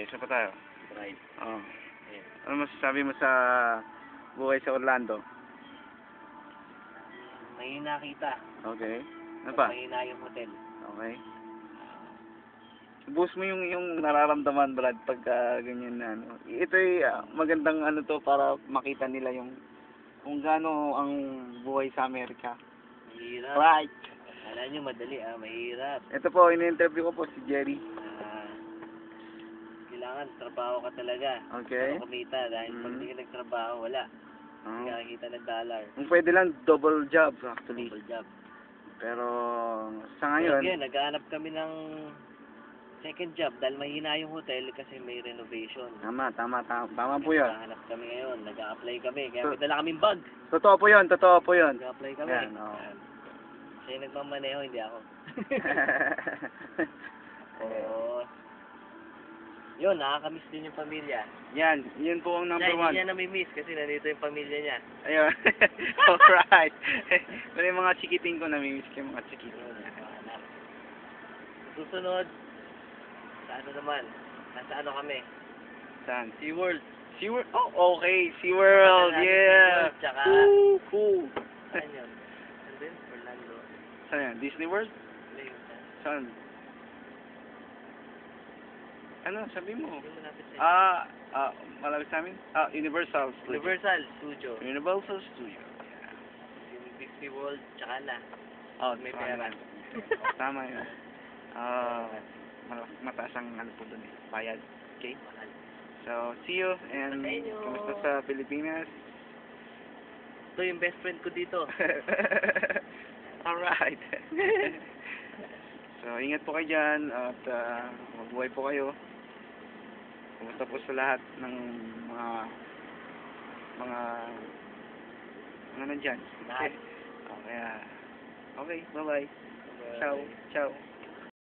isa pa tayo. Drive. Oh. Ayan. Ano masasabi mo sa buhay sa Orlando? May nakita. Okay. Ano pa? Mahina yung hotel. Okay. Boost mo yung nararamdaman, Brad, pagka ganyan na ano. Ito'y magandang ano to para makita nila yung kung gaano ang buhay sa Amerika. Mahirap. Right. Kala nyo madali mahirap. Ito po, ini-interview ko po si Jerry. Kailangan trabaho ka talaga. Okay. Para kumita dahil pag hindi ka nagtrabaho, wala. Hindi ka nakikita ng dollar. Kung pwede lang, double job actually. Double job. Pero sa ngayon, Ngayon, naghahanap kami ng second job dahil mahina yung hotel kasi may renovation. tama po yun. Naghahanap kami ngayon, nag-a-apply kami. Kaya may dala kaming bag. Totoo po yun. Nag-a-apply kami. Yan, oo. Siya yung nagmamaneho, hindi ako. Oo. Yun, nakakamiss din yung pamilya. Yan, yun po ang number Siya, one. hindi niya nami-miss kasi nandito yung pamilya niya. Ayun. Alright. Pero yung mga chikiting ko, namimiss ko yung mga chikiting. Yun, anak. Susunod, sa ano naman, nasa ano kami? Saan? SeaWorld. SeaWorld? Oh, okay. SeaWorld, yeah. SeaWorld, tsaka, Cool. saan yun? Saan din? Orlando. Saan yan? Disney World? Ano yun? Saan? Ano? Sabi mo. Hindi mo natin sa Malapit sa amin? Universal Studio. Universal Studio. Universal Studio. Yung Disney World, tsaka na. Oh, May tama pera. yan. Tama yun. Mataas ang ano po dun eh. Bayad. Okay? Mahal. So, see you and Sa inyo. kumusta sa Pilipinas? Ito yung best friend ko dito. Alright. So, ingat po kayo dyan at mabuhay po kayo. Kumusta po sa lahat ng mga nandyan. Lahat. Okay, bye-bye. Ciao. Ciao.